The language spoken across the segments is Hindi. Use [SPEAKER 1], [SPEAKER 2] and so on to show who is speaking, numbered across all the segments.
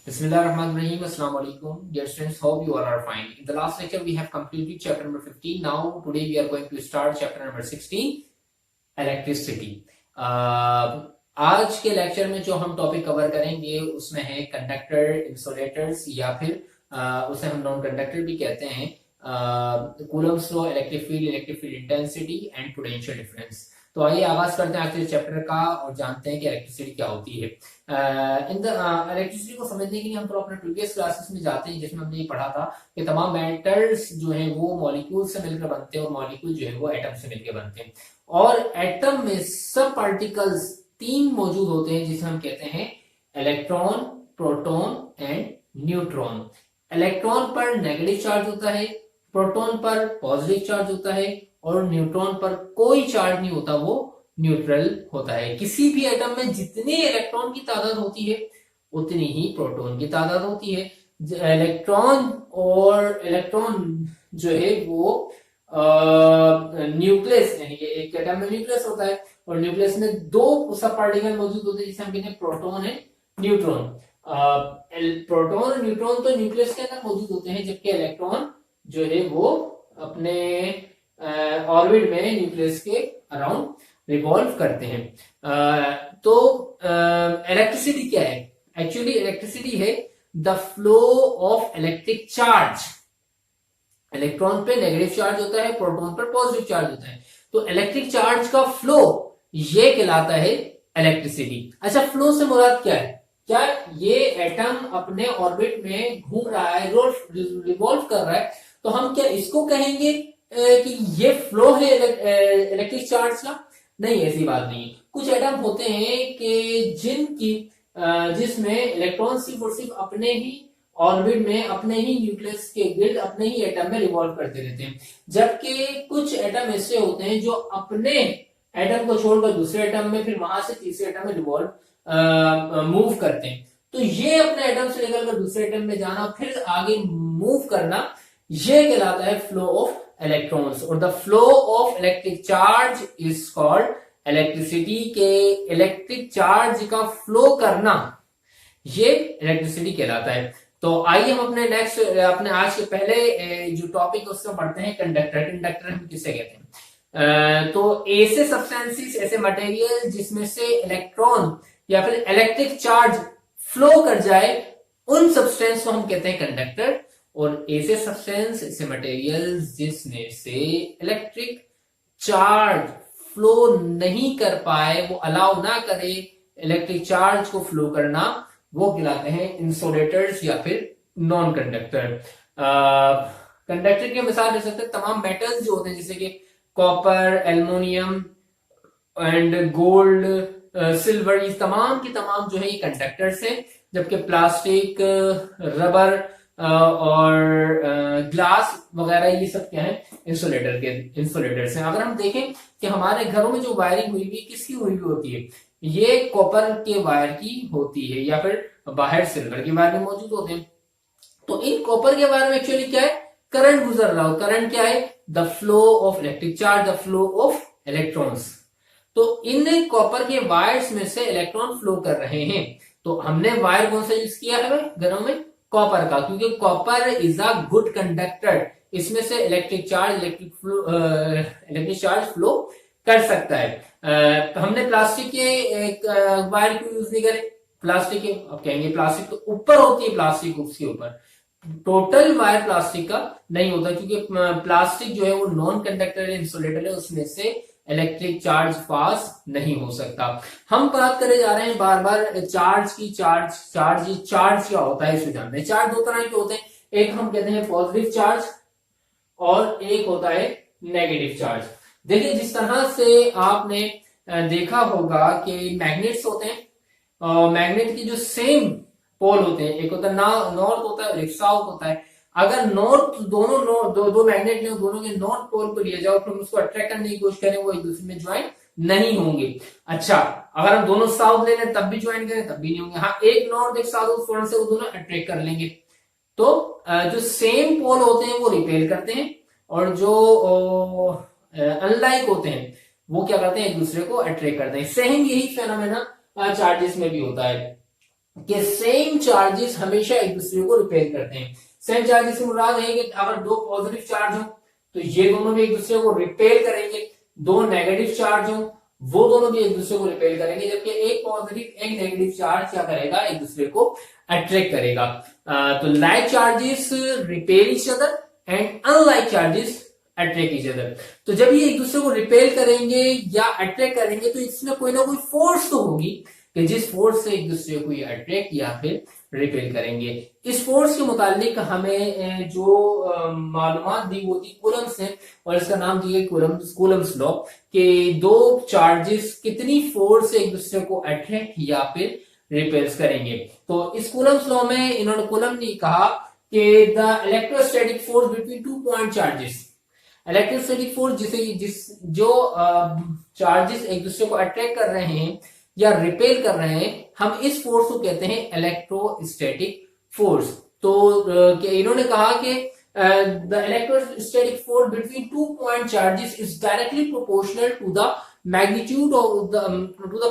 [SPEAKER 1] Bismillahirrahmanirrahim. Assalamu alaikum. Dear students, hope you all are fine. In the last lecture, we have completed chapter number 15. Now, today we are going to start chapter number 16, electricity. आज के लेक्चर में जो हम टॉपिक कवर करेंगे उसमें है कंडक्टर, इंसुलेटर्स या फिर उसे हम नॉन कंडक्टर भी कहते हैं, Coulomb's law, electric field intensity and potential difference. तो आइए आगाज करते हैं आज के चैप्टर का और जानते हैं कि इलेक्ट्रिसिटी क्या होती है। इन द इलेक्ट्रिसिटी को समझने के लिए हम तो अपने प्रीवियस क्लासेस में जाते हैं जिसमें हमने ये पढ़ा था कि तमाम मैटर्स जो है वो मॉलिक्यूल से मिलकर बनते हैं और मॉलिक्यूल जो है वो एटम से मिलकर बनते हैं। और एटम में सब पार्टिकल्स तीन मौजूद होते हैं जिसे हम कहते हैं electron, proton and neutron. Electron पर नेगेटिव चार्ज होता है, प्रोटॉन पर पॉजिटिव चार्ज होता है और न्यूट्रॉन पर कोई चार्ज नहीं होता, वो न्यूट्रल होता है। किसी भी एटम में जितने इलेक्ट्रॉन की तादाद होती है उतनी ही प्रोटॉन की तादाद होती है। इलेक्ट्रॉन जो है वो न्यूक्लियस, यानी कि एक एटम में न्यूक्लियस होता है और न्यूक्लियस में दो सब पार्टिकल मौजूद होते हैं जिसे हम कहते हैं प्रोटॉन एंड न्यूट्रॉन। प्रोटॉन और न्यूट्रॉन तो न्यूक्लियस के अंदर मौजूद होते हैं, जबकि इलेक्ट्रॉन जो है वो अपने ऑर्बिट में न्यूक्लियस के अराउंड रिवॉल्व करते हैं। तो इलेक्ट्रिसिटी क्या है? एक्चुअली इलेक्ट्रिसिटी है the flow of electric charge. Electron पे नेगेटिव चार्ज होता है, प्रोटॉन पर पॉजिटिव चार्ज होता है, तो इलेक्ट्रिक चार्ज का फ्लो ये कहलाता है इलेक्ट्रिसिटी। अच्छा, फ्लो से मुराद क्या है? क्या ये एटम अपने ऑर्बिट में घूम रहा है, रिवॉल्व कर रहा है, तो हम क्या इसको कहेंगे कि ये फ्लो है इलेक्ट्रिक चार्ज का? नहीं, ऐसी बात नहीं है। कुछ एटम होते हैं कि जिसमें इलेक्ट्रॉन सिर्फ और सिर्फ अपने ही ऑर्बिट में, अपने ही न्यूक्लियस के गिर्द, अपने ही एटम में रिवॉल्व करते रहते हैं, जबकि कुछ एटम ऐसे होते हैं जो अपने एटम को छोड़कर दूसरे एटम में, फिर वहां से तीसरे एटम में रिवॉल्व मूव करते हैं। तो ये अपने एटम से लेकर दूसरे एटम में जाना, फिर आगे मूव करना, ये कहलाता है फ्लो ऑफ इलेक्ट्रॉन्स। और the flow of electric charge is called electricity. के इलेक्ट्रिक चार्ज का फ्लो करना ये इलेक्ट्रिसिटी कहलाता है। तो आइए हम अपने आज के पहले जो टॉपिक है उसको पढ़ते हैं, कंडक्टर। कंडक्टर हम किसे कहते हैं? तो ऐसे सब्सटेंसेस, ऐसे मटेरियल जिसमें से इलेक्ट्रॉन या फिर इलेक्ट्रिक चार्ज फ्लो कर जाए, उन सब्सटेंस को हम कहते हैं कंडक्टर। और ऐसे सब्सटेंस, ऐसे मटेरियल जिसमें से इलेक्ट्रिक चार्ज फ्लो नहीं कर पाए, वो अलाउ ना करे इलेक्ट्रिक चार्ज को फ्लो करना, वो कहलाते हैं इंसुलेटर्स या फिर नॉन कंडक्टर। कंडक्टर की मिसाल दे सकते हैं तमाम मेटल्स जो होते हैं, जैसे कि copper, aluminium and gold, silver, ये तमाम की तमाम जो है ये कंडक्टर्स हैं, जबकि प्लास्टिक, रबर और ग्लास वगैरह ये सब क्या है? इंसुलेटर्स हैं। अगर हम देखें कि हमारे घरों में जो वायरिंग हुई हुई किसकी हुई हुई होती है, ये कॉपर के वायर की होती है या फिर बाहर सिल्वर के वायर में मौजूद होते हैं। तो इन कॉपर के वायर में एक्चुअली क्या है? करंट गुजर रहा हो। करंट क्या है? The flow of electric charge, the flow of electrons. तो इन कॉपर के वायर्स में से इलेक्ट्रॉन फ्लो कर रहे हैं। तो हमने वायर कौन सा यूज किया है घरों में? कॉपर का, क्योंकि copper is a good conductor. इसमें से इलेक्ट्रिक चार्ज फ्लो कर सकता है। हमने प्लास्टिक के एक वायर क्यों यूज नहीं करे? प्लास्टिक के, अब कहेंगे प्लास्टिक तो ऊपर होती है, प्लास्टिक उसके ऊपर, टोटल वायर प्लास्टिक का नहीं होता, क्योंकि प्लास्टिक जो है वो नॉन कंडक्टर इंसुलेटर है, उसमें से इलेक्ट्रिक चार्ज पास नहीं हो सकता। हम बात करे जा रहे हैं बार बार चार्ज की। चार्ज क्या होता है इसे जानते हैं। चार्ज दो तरह के होते हैं, एक हम कहते हैं पॉजिटिव चार्ज और एक होता है नेगेटिव चार्ज। देखिए, जिस तरह से आपने देखा होगा कि मैग्नेट्स होते हैं, मैग्नेट की जो सेम पोल होते हैं, एक होता है नॉर्थ होता है और एक साउथ होता है। अगर दो मैग्नेट ने दोनों के नॉर्थ पोल को लिया जाओ, फिर उसको अट्रैक्ट करने की कोशिश करें, वो एक दूसरे में ज्वाइन नहीं होंगे। अच्छा, अगर हम दोनों साउथ ले लें तब भी ज्वाइन करें तब भी नहीं होंगे। हाँ, एक नॉर्थ एक साउथ, फौरन से वो दोनों अट्रैक्ट कर लेंगे। तो जो सेम पोल होते हैं वो रिपेल करते हैं, और जो अनलाइक होते हैं वो क्या करते हैं? एक दूसरे को अट्रैक्ट करते हैं। सेम यही फेनोमेना चार्जेस में भी होता है। कि सेम चार्जेस हमेशा एक दूसरे को रिपेल करते हैं। सेम चार्जेस से मुराद है कि अगर दो पॉजिटिव चार्ज हो तो ये दोनों भी एक दूसरे को रिपेल करेंगे, दो नेगेटिव चार्ज हो वो दोनों भी एक दूसरे को रिपेल करेंगे, जबकि एक पॉजिटिव एक नेगेटिव चार्ज क्या करेगा, एक दूसरे को अट्रैक्ट करेगा। तो like charges repel each other and unlike charges attract each other. तो जब ये एक दूसरे को रिपेल करेंगे या अट्रैक्ट करेंगे तो इसमें कोई ना कोई फोर्स तो होगी कि जिस फोर्स से एक दूसरे को ये अट्रैक्ट या फिर रिपेल करेंगे। इस फोर्स के मुतालिक हमें जो मालूमात दी वो थी कूलम्स है, और इसका नाम दिया कूलम्स लॉ कि दो चार्जेस कितनी फोर्स से एक दूसरे को अट्रैक्ट या फिर रिपेल्स करेंगे। तो इस कूलम्स लॉ में इन्होंने कूलम ने कहा कि the electrostatic force between 2 point charges, electrostatic force जो चार्जेस एक दूसरे को अट्रैक्ट कर रहे हैं या रिपेल कर रहे हैं, हम इस फोर्स को कहते हैं इलेक्ट्रोस्टैटिक फोर्स। तो इन्होंने कहा कि the electrostatic force between 2 point charges is directly proportional to the magnitude of the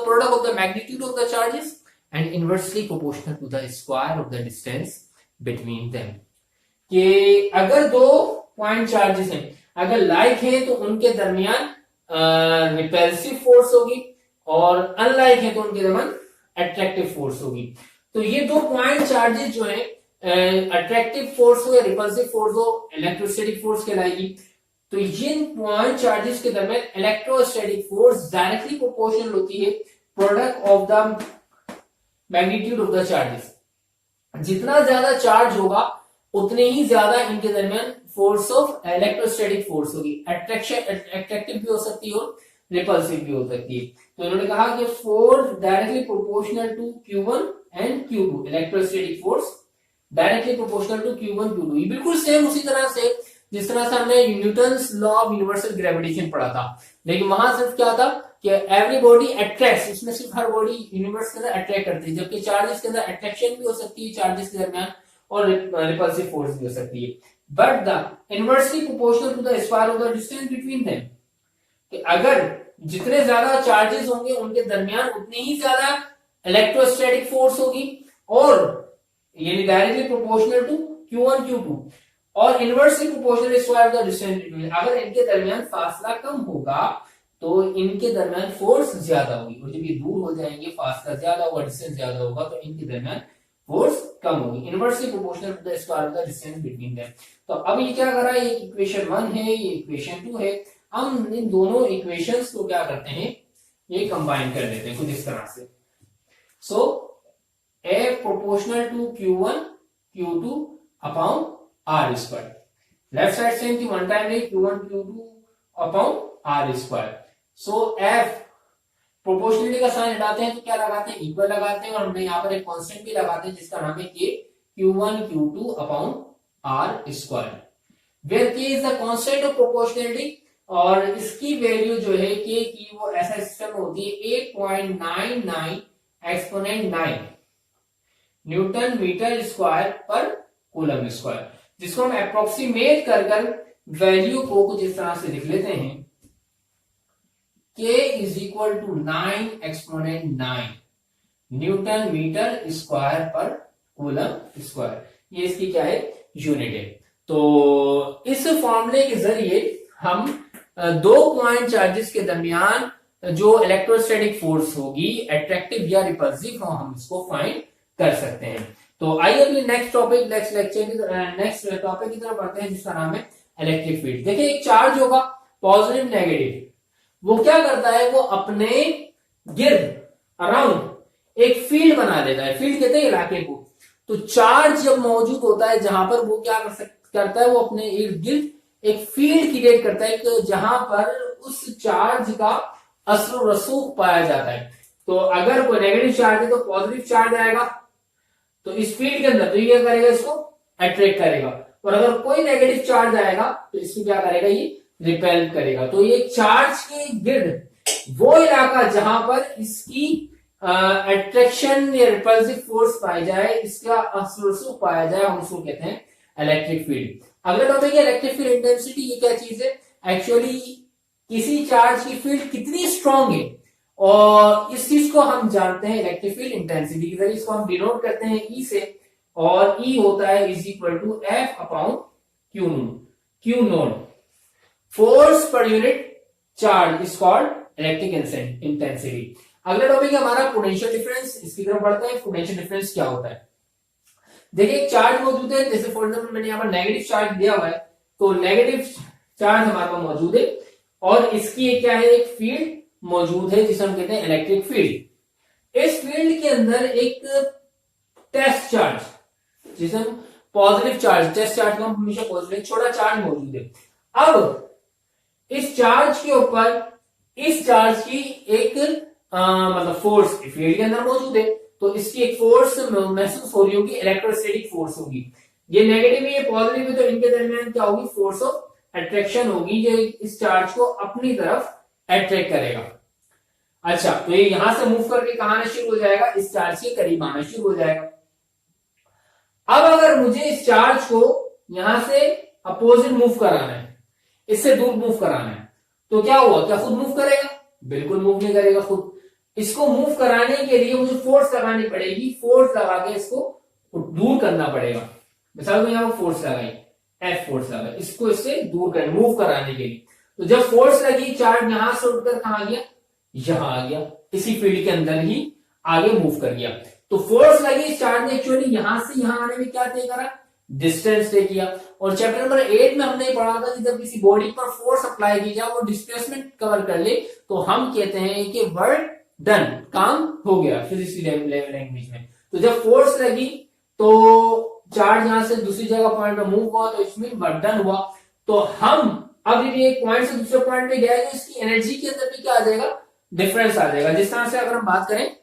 [SPEAKER 1] product of the magnitude of the charges and inversely proportional to the square of the distance between them. कि अगर दो पॉइंट चार्जेस हैं, अगर लाइक है तो उनके दरमियान रिपल्सिव फोर्स होगी, और अनलाइक है तो उनके दरमियान अट्रैक्टिव फोर्स होगी। तो ये दो पॉइंट चार्जेस जो है अट्रैक्टिव फोर्स हो या रिपल्सिव फोर्स हो, इलेक्ट्रोस्टैटिक फोर्स कहलाएगी। तो ये पॉइंट चार्जेस के दरमियान इलेक्ट्रोस्टैटिक फोर्स डायरेक्टली प्रोपोर्शनल होती है product of the magnitude of the charges. जितना ज्यादा चार्ज होगा उतने ही ज्यादा इनके दरमियान फोर्स ऑफ इलेक्ट्रोस्टैटिक फोर्स होगी। अट्रैक्टिव भी हो सकती है और रिपल्सिव भी हो सकती है। तो इन्होंने कहा कि force directly proportional to Q1 and Q2, electrostatic force directly proportional to Q1 Q2। ये बिल्कुल सेम उसी तरह से जिस तरह से हमने Newton's law of universal gravitation पढ़ा था, लेकिन वहां सिर्फ क्या था कि एवरी बॉडी अट्रैक्ट्स, इसमें सिर्फ हर बॉडी यूनिवर्स के अंदर अट्रैक्ट करती है, जबकि चार्जेस के अंदर अट्रैक्शन भी हो सकती है चार्जेस के दरमियान, और रिपल्सिव फोर्स भी हो सकती है। But the inversely proportional to the square of the distance between them, कि अगर जितने ज्यादा चार्जेस होंगे उनके दरमियान उतनी ही ज्यादा इलेक्ट्रोस्टैटिक फोर्स होगी, और ये directly proportional to Q1 Q2, और inversely proportional square of the distance between. अगर इनके दरमियान फासला कम होगा तो इनके दरमियान फोर्स ज्यादा होगी, और जब ये दूर हो जाएंगे फासला ज्यादा होगा, डिस्टेंस ज्यादा होगा, तो इनके दरमियान फोर्स कम होगी। Inversely proportional to the square of the distance between them. तो अब ये क्या कर रहा है, ये इक्वेशन 1 है, ये इक्वेशन 2 है। हम इन दोनों इक्वेशंस को क्या करते हैं, ये कंबाइन कर लेते हैं कुछ इस तरह से। So A proportional to Q1 Q2 upon R square. Left side same थी, वन टाइम नहीं, Q1 Q2 upon R square. So F proportionality का साइन हटाते हैं तो क्या लगाते हैं, इक्वल लगाते हैं, और हमने यहाँ पर एक कांस्टेंट भी लगाते हैं जिसका नाम है K, Q1 Q2 upon R square, where K is the constant of proportionality, और इसकी वैल्यू जो है K की वो ऐसा सिस्टम होती है 8.99 एक्सपोनेंट 9 न्यूटन मीटर स्क्वायर पर कूलम स्क्वायर, जिसको हम अप्रोक्सीमेट कर वैल्यू को कुछ इस तरह से लिख लेते हैं, K is equal to 9 exponent 9 newton metre square पर कूलम स्क्वायर। ये इसकी क्या है, यूनिट है। तो इस फॉर्मूले के जरिए हम दो पॉइंट चार्जेस के दरमियान जो इलेक्ट्रोस्टैटिक फोर्स होगी, अट्रैक्टिव या रिपल्सिव, हम इसको फाइंड कर सकते हैं। तो आइए अभी नेक्स्ट टॉपिक, नेक्स्ट टॉपिक की तरफ बढ़ते हैं, जिसका नाम है इलेक्ट्रिक फील्ड। देखिए एक चार्ज होगा पॉजिटिव नेगेटिव, वो क्या करता है, वो अपने गिर्द अराउंड एक फील्ड बना लेता है, फील्ड कहते हैं इलाके को। तो चार्ज जब मौजूद होता है जहां पर, वो क्या करता है, वो अपने इर्द गिर्द एक फील्ड क्रिएट करता है कि जहां पर उस चार्ज का असर और रसूख पाया जाता है। तो अगर कोई नेगेटिव चार्ज है तो पॉजिटिव चार्ज आएगा तो इस फील्ड के अंदर, तो ये करेगा, इसको अट्रैक्ट करेगा, और अगर कोई नेगेटिव चार्ज आएगा तो इसको क्या करेगा, ये रिपेल करेगा। तो ये चार्ज के गिर्द वो इलाका जहां पर इसकी अट्रैक्शन या रिपल्सिव फोर्स पाई जाए, इसका असर रसूख पाया जाए, हम उसको कहते हैं इलेक्ट्रिक फील्ड। अगला टॉपिक है इलेक्ट्रिक फील्ड इंटेंसिटी। ये क्या चीज है, एक्चुअली किसी चार्ज की फील्ड कितनी स्ट्रांग है और इस चीज को हम जानते हैं इलेक्ट्रिक फील्ड इंटेंसिटी के जरिए, इसको हम डिनोट करते हैं ई से, और ई होता है is equal to F upon Q naught. Force पर unit charge is called electric intensity. अगला टॉपिक है हमारा पोटेंशियल डिफरेंस। इसकी तरफ बढ़ते हैं। पोटेंशियल डिफरेंस क्या होता है? देखिए एक चार्ज मौजूद है, जैसे फॉर एग्जाम्पल मैंने यहाँ पर नेगेटिव चार्ज दिया हुआ है, तो नेगेटिव चार्ज हमारे पास मौजूद है और इसकी एक क्या है, एक फील्ड मौजूद है जिसे हम कहते हैं इलेक्ट्रिक फील्ड। इस फील्ड के अंदर एक टेस्ट चार्ज, जिसे हम पॉजिटिव चार्ज, टेस्ट चार्ज को हम हमेशा पॉजिटिव, छोटा चार्ज मौजूद है। अब इस चार्ज के ऊपर इस चार्ज की एक मतलब फोर्स फील्ड के अंदर मौजूद है, तो इसकी एक फोर्स महसूस हो रही होगी, इलेक्ट्रोस्टैटिक फोर्स होगी। ये नेगेटिव है, ये पॉजिटिव है, तो इनके दरमियान क्या होगी, फोर्स ऑफ अट्रैक्शन होगी, जो इस चार्ज को अपनी तरफ अट्रैक्ट करेगा। अच्छा, तो ये यहां से मूव करके कहां आना शुरू हो जाएगा, इस चार्ज के करीब आना शुरू हो जाएगा। अब अगर मुझे इस चार्ज को यहां से अपोजिट मूव कराना है, इससे दूर मूव कराना है, तो क्या हुआ, क्या खुद मूव करेगा? बिल्कुल मूव नहीं करेगा खुद। इसको मूव कराने के लिए मुझे फोर्स लगानी पड़ेगी, फोर्स लगा के इसको दूर करना पड़ेगा। मिसाल को यहां फोर्स लगाई, एफ फोर्स लगा, इसको इससे दूर कर मूव कराने के लिए। तो जब फोर्स लगी, चार्ज यहां से उठकर कहां गया, यहां आ गया, इसी फील्ड के अंदर ही आगे मूव कर गया। तो फोर्स लगी, चार्ज ने एक्चुअली यहां से यहां आने में क्या तय करा, डिस्टेंस तय किया। और चैप्टर नंबर 8 में हमने पढ़ा था कि जब किसी बॉडी पर फोर्स अप्लाई की जाए, वो डिस्प्लेसमेंट कवर कर ले, तो हम कहते हैं कि वर्क डन, काम हो गया फिजिक्स लैंग्वेज में। तो जब फोर्स लगी तो चार्ज यहां से दूसरी जगह पॉइंट पर मूव हुआ, तो इसमें वर्क डन हुआ। तो हम अब ये एक पॉइंट से दूसरे पॉइंट पे गया, तो इसकी एनर्जी के अंदर भी क्या आ जाएगा, डिफरेंस आ जाएगा। जिस तरह से अगर हम बात करें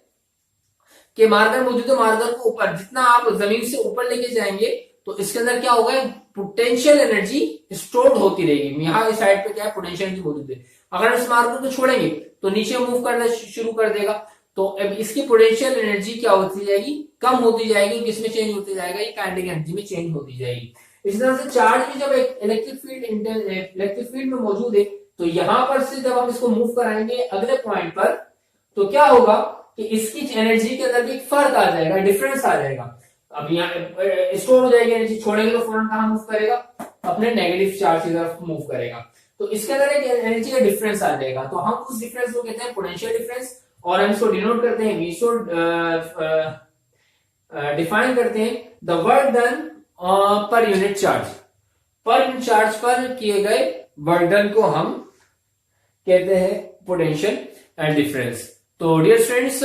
[SPEAKER 1] कि मार्कर मौजूद है, मार्कर को ऊपर जितना आप जमीन से ऊपर लेके जाएंगे, तो इसके अंदर क्या होगा, पोटेंशियल एनर्जी स्टोर होती रहेगी। यहाँ इस साइड पे क्या है, पोटेंशियल एनर्जी मौजूद है। अगर हम इस मार्कर को छोड़ेंगे तो नीचे मूव करना शुरू कर देगा, तो अब इसकी पोटेंशियल एनर्जी क्या होती जाएगी, कम होती जाएगी। किसमें चेंज होती जाएगा, ये काइनेटिक एनर्जी में चेंज होती जाएगी। इस तरह से चार्ज भी जब इलेक्ट्रिक फील्ड में मौजूद है, तो यहां पर से जब हम इसको मूव कराएंगे अगले पॉइंट पर, तो क्या होगा कि इसकी एनर्जी के अंदर भी एक फर्क आ जाएगा, डिफरेंस आ जाएगा। अब यहाँ स्टोर हो जाएगी एनर्जी, छोड़ेंगे तो फौरन कहां मूव करेगा, अपने नेगेटिव चार्ज की तरफ मूव करेगा। तो इसके अंदर एक एनर्जी का डिफरेंस आ जाएगा, तो हम उस डिफरेंस को कहते हैं पोटेंशियल डिफरेंस, और हम इसको डिनोट करते हैं, वी शुड डिफाइन करते हैं द वर्क डन पर यूनिट चार्ज। पर यूनिट चार्ज पर किए गए वर्क डन को हम कहते हैं पोटेंशियल डिफरेंस। तो डियर स्टूडेंट्स,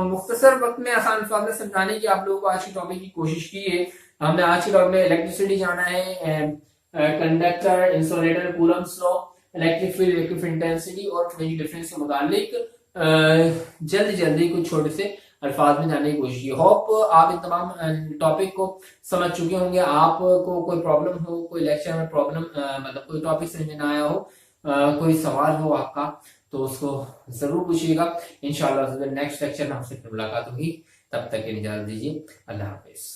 [SPEAKER 1] मुख्तसर वक्त में आसान अल्फाज में समझाने की आप लोगों को आज के टॉपिक की कोशिश की है। हमने आज के टॉपिक में इलेक्ट्रिसिटी जाना है, conductor, insulator, Coulomb's law, electric field, electric intensity और पोटेंशियल डिफरेंस के मुतालिक जल्दी कुछ छोटे से अल्फाज में जानने की कोशिश की। होप आप इन तमाम टॉपिक को समझ चुके होंगे। आपको कोई प्रॉब्लम हो, कोई लेक्चर में प्रॉब्लम मतलब कोई टॉपिक समझ में ना आया हो, कोई सवाल हो आपका, तो उसको जरूर पूछिएगा। इंशाल्लाह नेक्स्ट लेक्चर में आपसे मुलाकात होगी। तब तक के लिए इजाजत दीजिए। अल्लाह हाफिज।